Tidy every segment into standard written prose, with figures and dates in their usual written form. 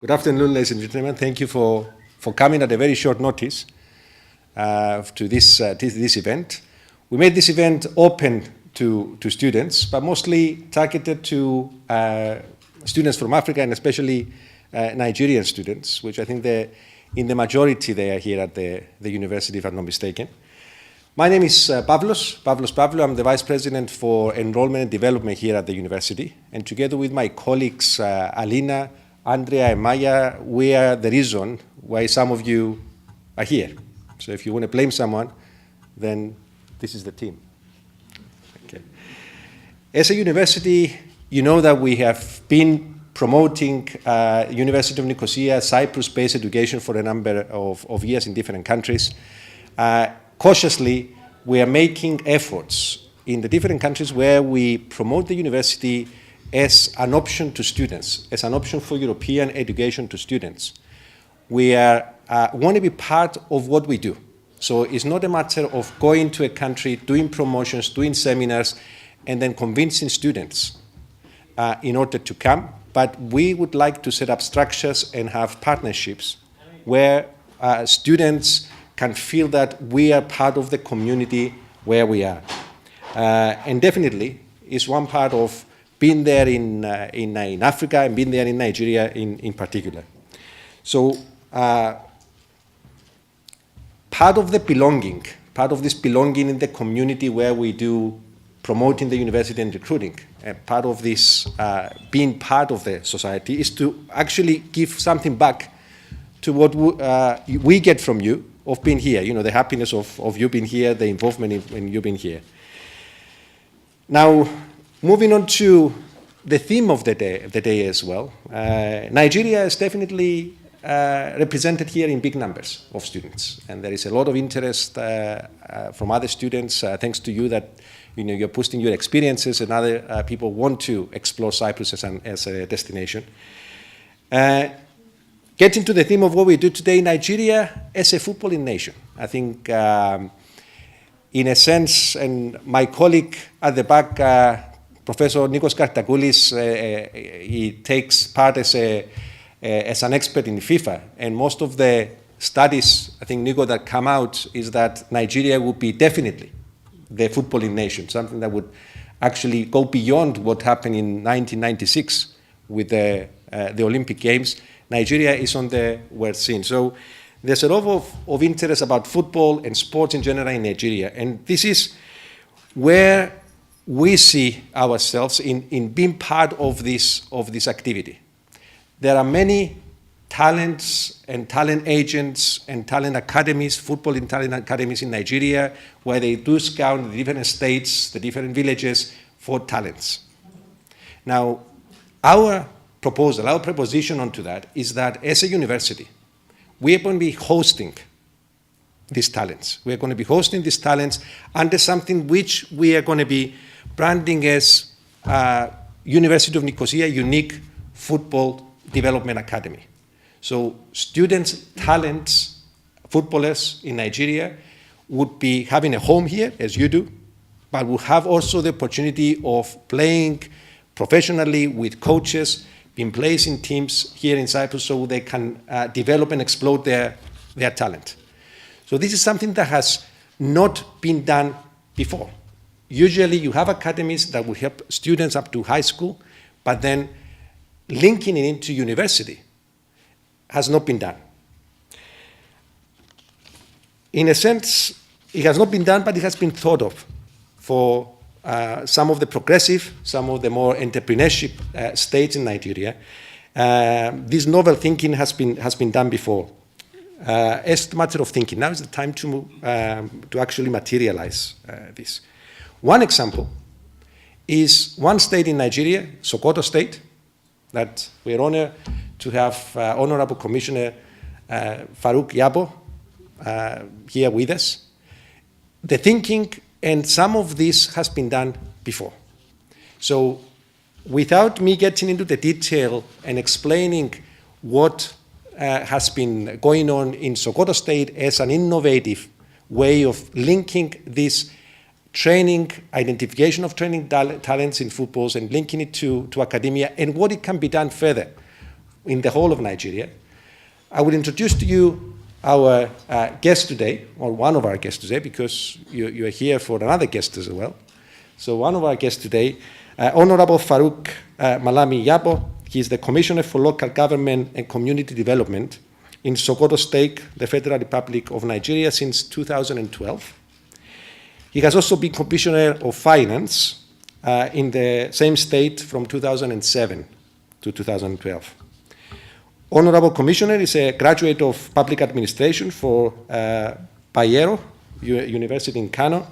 Good afternoon, ladies and gentlemen. Thank you for coming at a very short notice to this event. We made this event open to students, but mostly targeted to students from Africa and especially Nigerian students, which I think in the majority they are here at the university, if I'm not mistaken. My name is Pavlos Pavlou. I'm the Vice President for Enrollment and Development here at the university. And together with my colleagues, Alina, Andrea, and Maya, we are the reason why some of you are here. So if you want to blame someone, then this is the team. Okay. As a university, you know that we have been promoting University of Nicosia Cyprus-based education for a number of years in different countries. Cautiously, we are making efforts in the different countries where we promote the university as an option to students, as an option for European education to students. We want to be part of what we do. So it's not a matter of going to a country, doing promotions, doing seminars, and then convincing students in order to come. But we would like to set up structures and have partnerships where students can feel that we are part of the community where we are. And definitely, it's one part of being there in Africa and being there in Nigeria in particular. So part of the belonging, part of this belonging in the community where we do promoting the university and recruiting, part of this being part of the society is to actually give something back to what we get from you of being here, you know, the happiness of you being here, the involvement in you being here. Now, moving on to the theme of the day as well. Nigeria is definitely represented here in big numbers of students, and there is a lot of interest from other students, thanks to you that you're posting your experiences, and other people want to explore Cyprus as a destination. Getting to the theme of what we do today, Nigeria as a footballing nation. I think, in a sense, and my colleague at the back, Professor Nikos Kartakoulis, he takes part as an expert in FIFA, and most of the studies, I think, Nico, that come out is that Nigeria would be definitely the footballing nation, something that would actually go beyond what happened in 1996 with the Olympic Games. Nigeria is on the world scene. So there's a lot of interest about football and sports in general in Nigeria. And this is where we see ourselves in being part of this activity. There are many talents and talent agents and talent academies, football and talent academies in Nigeria, where they do scout the different states, the different villages for talents. Now, our proposition onto that is that as a university, we are going to be hosting these talents. We are going to be hosting these talents under something which we are going to be branding as University of Nicosia Unique Football Development Academy. So students, talents, footballers in Nigeria would be having a home here, as you do, but will have also the opportunity of playing professionally with coaches, being placed in teams here in Cyprus so they can develop and explode their talent. So this is something that has not been done before. Usually you have academies that will help students up to high school, but then linking it into university has not been done. In a sense, it has not been done, but it has been thought of for some of the progressive, some of the more entrepreneurship states in Nigeria. This novel thinking has been done before. As a matter of thinking, now is the time to actually materialize this. One example is one state in Nigeria, Sokoto State, that we're honored to have Honorable Commissioner Faruk Yabo here with us. The thinking and some of this has been done before. So without me getting into the detail and explaining what has been going on in Sokoto State as an innovative way of linking this training, identification of training talents in footballs and linking it to academia and what it can be done further in the whole of Nigeria. I will introduce to you our guest today, or one of our guests today, because you are here for another guest as well. So one of our guests today, Honorable Faruk Malami Yabo. He is the Commissioner for Local Government and Community Development in Sokoto State, the Federal Republic of Nigeria, since 2012. He has also been Commissioner of Finance in the same state from 2007 to 2012. Honorable Commissioner is a graduate of Public Administration for Bayero University in Kano,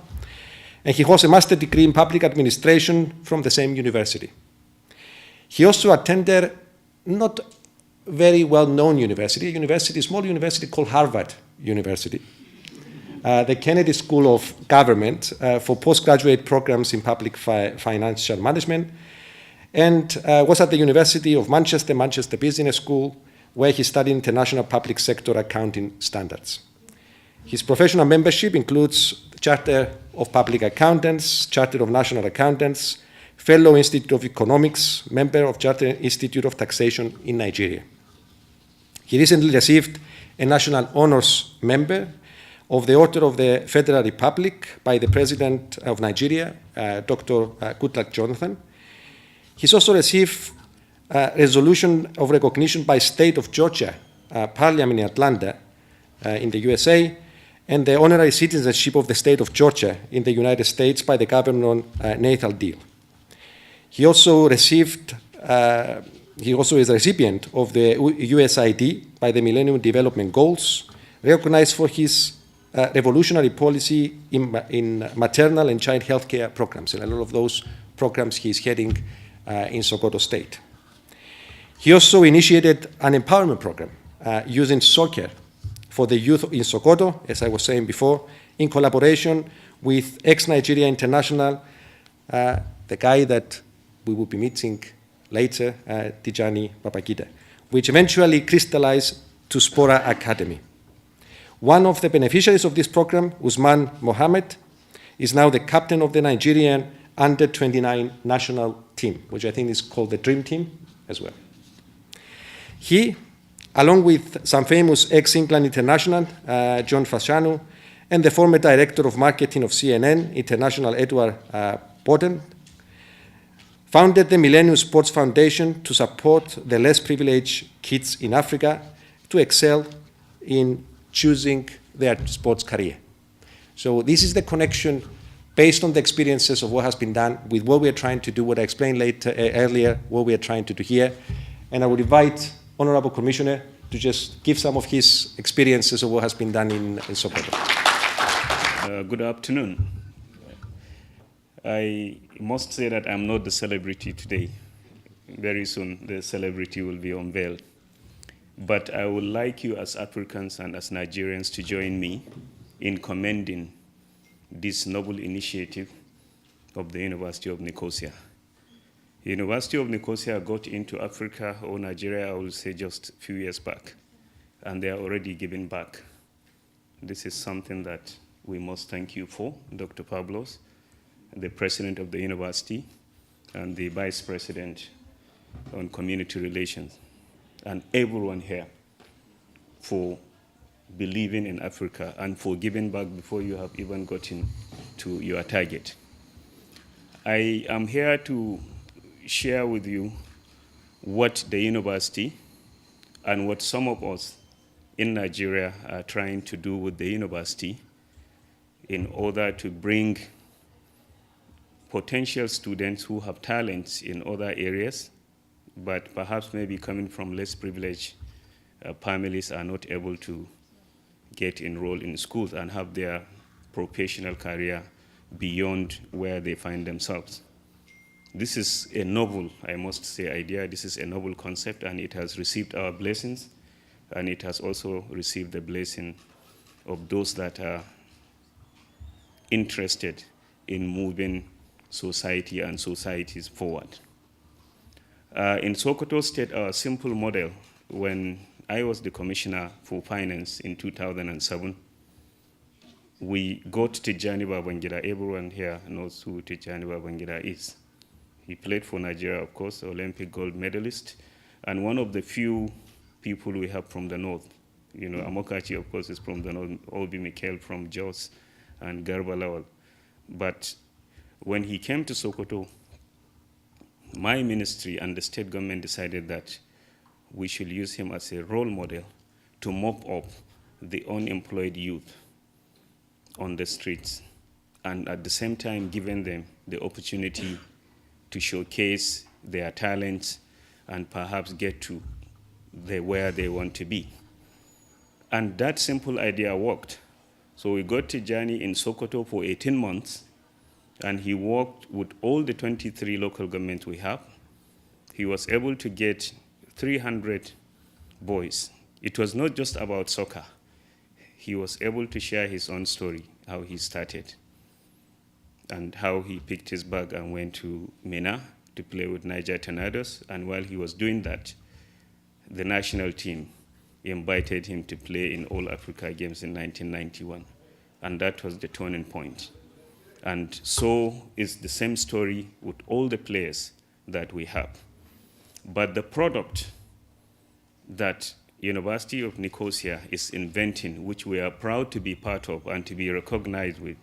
and he holds a master's degree in Public Administration from the same university. He also attended not very well-known university, a small university called Harvard University, the Kennedy School of Government for postgraduate programs in public financial management, and was at the University of Manchester Business School, where he studied international public sector accounting standards. His professional membership includes the Charter of Public Accountants, Charter of National Accountants, Fellow Institute of Economics, member of Charter Institute of Taxation in Nigeria. He recently received a National Honors Member of the Order of the Federal Republic by the President of Nigeria, Dr. Goodluck Jonathan. He's also received a resolution of recognition by State of Georgia, Parliament in Atlanta, in the USA, and the honorary citizenship of the State of Georgia in the United States by the Governor Nathal Deal. He also received, he also is a recipient of the USAID by the Millennium Development Goals, recognized for his revolutionary policy in maternal and child health care programs. And a lot of those programs he's heading in Sokoto State. He also initiated an empowerment program using soccer for the youth in Sokoto, as I was saying before, in collaboration with ex-Nigeria International, the guy that we will be meeting later, Tijani Babangida, which eventually crystallized to Spora Academy. One of the beneficiaries of this program, Usman Mohammed, is now the captain of the Nigerian under-29 national team, which I think is called the Dream Team as well. He, along with some famous ex-England international, John Fashanu, and the former director of marketing of CNN International, Edward Bowden, founded the Millennium Sports Foundation to support the less privileged kids in Africa to excel in choosing their sports career. So this is the connection based on the experiences of what has been done with what we are trying to do, what I explained earlier, what we are trying to do here. And I would invite Honorable Commissioner to just give some of his experiences of what has been done in Sokoto. Good afternoon. I must say that I'm not the celebrity today. Very soon the celebrity will be unveiled. But I would like you as Africans and as Nigerians to join me in commending this noble initiative of the University of Nicosia. The University of Nicosia got into Africa or Nigeria, I will say, just a few years back, and they are already giving back. This is something that we must thank you for, Dr. Pablos, the president of the university, and the vice president on community relations, and everyone here for believing in Africa and for giving back before you have even gotten to your target. I am here to share with you what the university and what some of us in Nigeria are trying to do with the university in order to bring potential students who have talents in other areas, but perhaps maybe coming from less privileged families are not able to get enrolled in schools and have their professional career beyond where they find themselves. This is a novel, I must say, idea. This is a novel concept, and it has received our blessings, and it has also received the blessing of those that are interested in moving society and societies forward. In Sokoto State, our simple model, when I was the Commissioner for Finance in 2007, we got Tijani Babangida. Everyone here knows who Tijani Babangida is. He played for Nigeria, of course, Olympic gold medalist, and one of the few people we have from the north. You know, Amokachi, of course, is from the north, Obi Mikel from Jos, and Garba Lawal. But when he came to Sokoto, my ministry and the state government decided that we should use him as a role model to mop up the unemployed youth on the streets, and at the same time giving them the opportunity to showcase their talents and perhaps get to where they want to be. And that simple idea worked. So we got Tijani in Sokoto for 18 months, and he worked with all the 23 local governments we have. He was able to get 300 boys. It was not just about soccer. He was able to share his own story, how he started, and how he picked his bag and went to Mina to play with Niger Tornadoes. And while he was doing that, the national team invited him to play in All Africa Games in 1991. And that was the turning point. And so is the same story with all the players that we have. But the product that University of Nicosia is inventing, which we are proud to be part of and to be recognized with,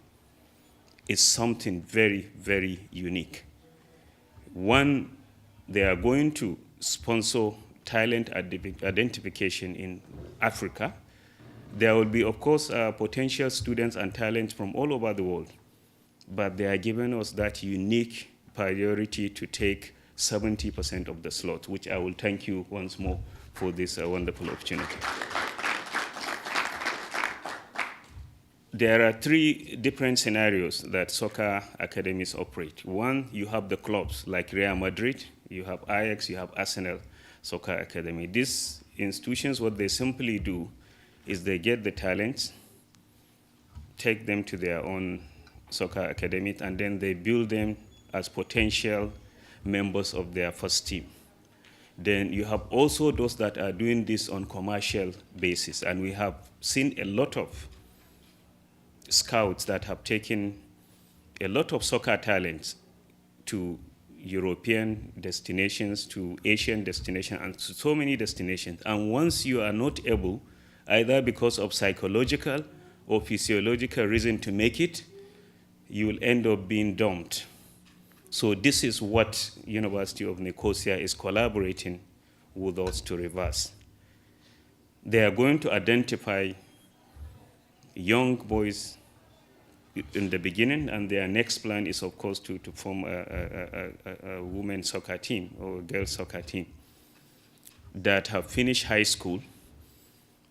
is something very, very unique. One, they are going to sponsor talent identification in Africa. There will be, of course, potential students and talents from all over the world, but they are giving us that unique priority to take 70% of the slot, which I will thank you once more for this wonderful opportunity. There are three different scenarios that soccer academies operate. One, you have the clubs like Real Madrid, you have Ajax, you have Arsenal Soccer Academy. These institutions, what they simply do is they get the talents, take them to their own soccer academy, and then they build them as potential members of their first team. Then you have also those that are doing this on commercial basis, and we have seen a lot of scouts that have taken a lot of soccer talents to European destinations, to Asian destinations, and to so many destinations. And once you are not able, either because of psychological or physiological reason to make it, you will end up being dumped. So this is what University of Nicosia is collaborating with us to reverse. They are going to identify young boys in the beginning, and their next plan is, of course, to form a women's soccer team or a girls' soccer team that have finished high school.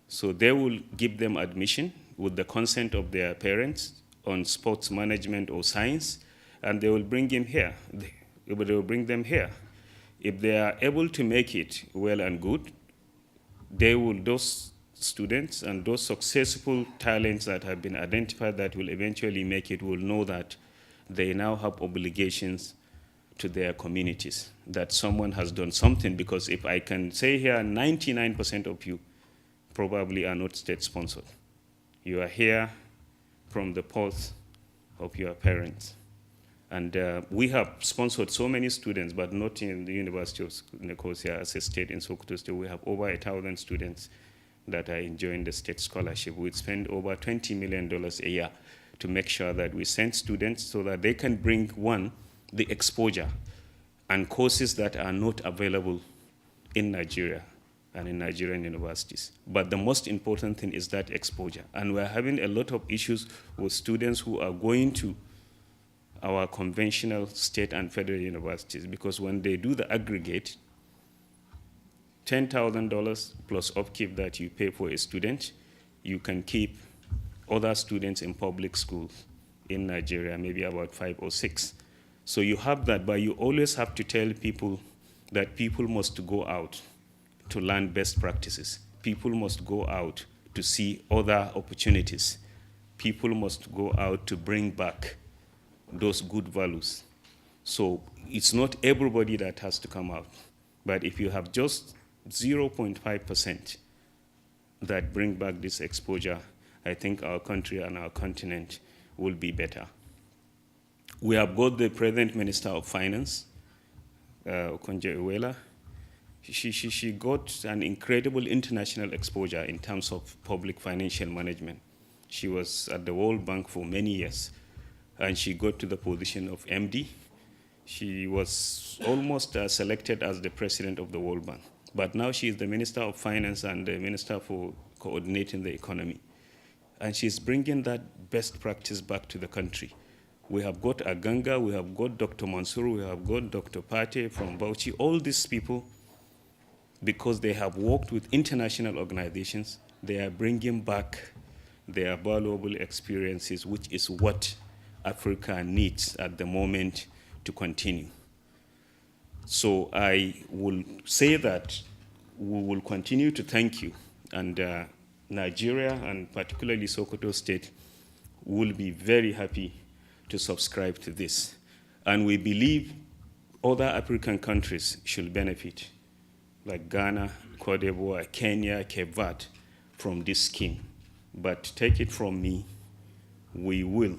So they will give them admission with the consent of their parents on sports management or science, and they will bring them here. They will bring them here. If they are able to make it well and good, those students and those successful talents that have been identified that will eventually make it will know that they now have obligations to their communities, that someone has done something. Because if I can say here, 99% of you probably are not state-sponsored. You are here from the pulse of your parents. And we have sponsored so many students, but not in the University of Nicosia as a state in Sokoto State. We have over 1,000 students that are enjoying the state scholarship. We spend over $20 million a year to make sure that we send students so that they can bring, one, the exposure and courses that are not available in Nigeria and in Nigerian universities. But the most important thing is that exposure. And we're having a lot of issues with students who are going to our conventional state and federal universities, because when they do the aggregate, $10,000 plus upkeep that you pay for a student, you can keep other students in public schools in Nigeria, maybe about 5 or 6. So you have that, but you always have to tell people that people must go out to learn best practices. People must go out to see other opportunities. People must go out to bring back those good values. So it's not everybody that has to come out. But if you have just 0.5% that bring back this exposure, I think our country and our continent will be better. We have got the present Minister of Finance, Okonjo Iweala. She got an incredible international exposure in terms of public financial management. She was at the World Bank for many years, and she got to the position of MD. She was almost selected as the president of the World Bank. But now she is the Minister of Finance and the Minister for coordinating the economy. And she's bringing that best practice back to the country. We have got Aganga, we have got Dr. Mansour, we have got Dr. Pate from Bauchi. All these people, because they have worked with international organizations, they are bringing back their valuable experiences, which is what Africa needs at the moment to continue. So I will say that we will continue to thank you, and Nigeria, and particularly Sokoto State, will be very happy to subscribe to this. And we believe other African countries should benefit, like Ghana, Cote d'Ivoire, Kenya, Cape Verde, from this scheme. But take it from me, we will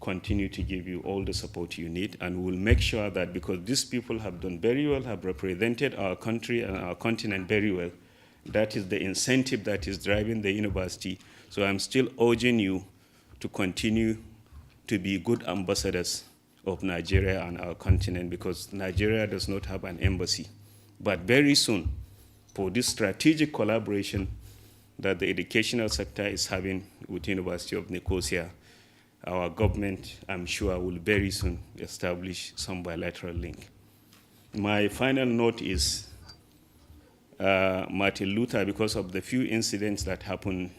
continue to give you all the support you need, and we'll make sure that, because these people have done very well, have represented our country and our continent very well, that is the incentive that is driving the university. So I'm still urging you to continue to be good ambassadors of Nigeria and our continent, because Nigeria does not have an embassy. But very soon, for this strategic collaboration that the educational sector is having with University of Nicosia, our government, I'm sure, will very soon establish some bilateral link. My final note is Martin Luther, because of the few incidents that happened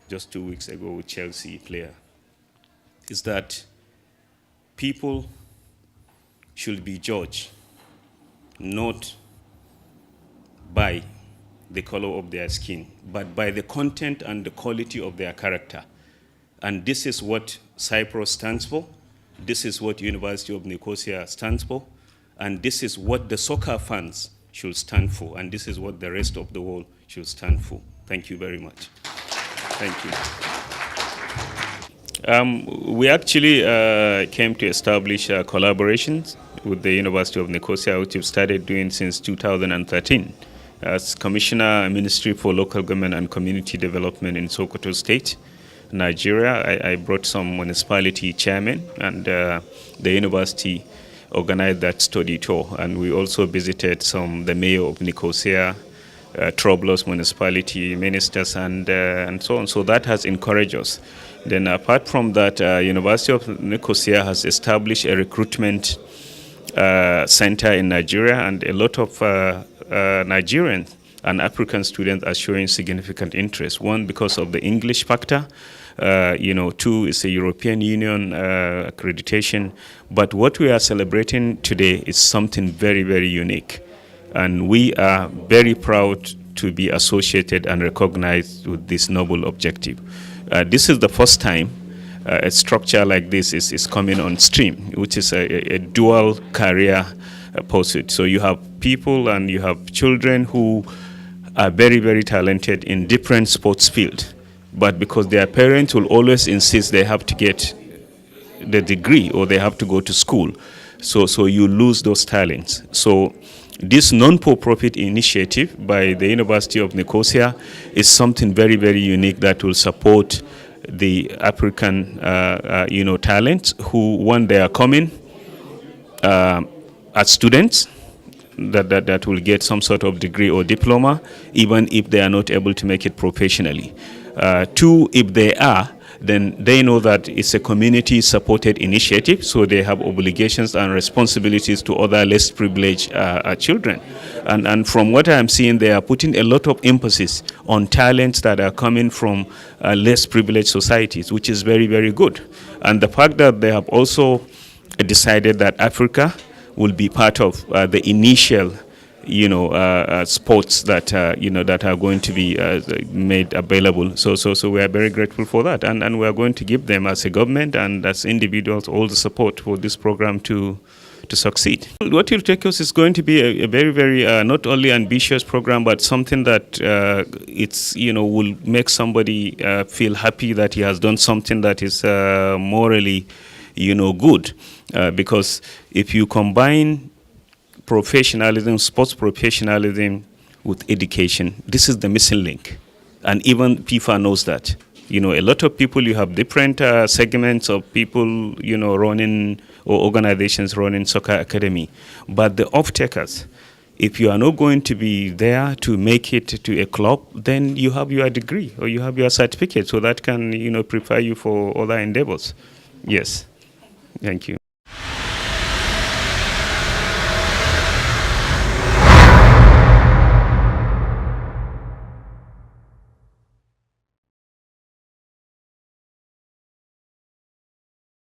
just 2 weeks ago with Chelsea player, is that people should be judged not by the color of their skin, but by the content and the quality of their character. And this is what Cyprus stands for. This is what University of Nicosia stands for. And this is what the soccer fans should stand for. And this is what the rest of the world should stand for. Thank you very much. Thank you. We actually came to establish collaborations with the University of Nicosia, which we've started doing since 2013. As Commissioner, Ministry for Local Government and Community Development in Sokoto State, Nigeria, I brought some municipality chairmen, and the university organized that study tour. And we also visited the mayor of Nicosia, Troblos municipality, ministers, and so on. So that has encouraged us. Then apart from that, University of Nicosia has established a recruitment center in Nigeria, and a lot of Nigerian and African students are showing significant interest. One, because of the English factor. Two, is a European Union accreditation. But what we are celebrating today is something very, very unique. And we are very proud to be associated and recognized with this noble objective. This is the first time a structure like this is coming on stream, which is a dual career pursuit. So you have people and you have children who are very, very talented in different sports fields. But because their parents will always insist they have to get the degree or they have to go to school, so you lose those talents. So this non-for-profit initiative by the University of Nicosia is something very, very unique that will support the African, talents who, when they are coming as students, that will get some sort of degree or diploma, even if they are not able to make it professionally. Two, if they are, then they know that it's a community-supported initiative, so they have obligations and responsibilities to other less privileged children. And from what I'm seeing, they are putting a lot of emphasis on talents that are coming from less privileged societies, which is very, very good. And the fact that they have also decided that Africa will be part of the initial sports that that are going to be made available. So we are very grateful for that, and we are going to give them as a government and as individuals all the support for this program to succeed. What will take us is going to be a very, very not only ambitious program, but something that will make somebody feel happy that he has done something that is morally good, because if you combine professionalism, sports professionalism with education. This is the missing link. And even FIFA knows that. You know, a lot of people, you have different segments of people, you know, running, or organizations running soccer academy. But the off-takers, if you are not going to be there to make it to a club, then you have your degree or you have your certificate, so that can, you know, prepare you for other endeavors. Yes. Thank you.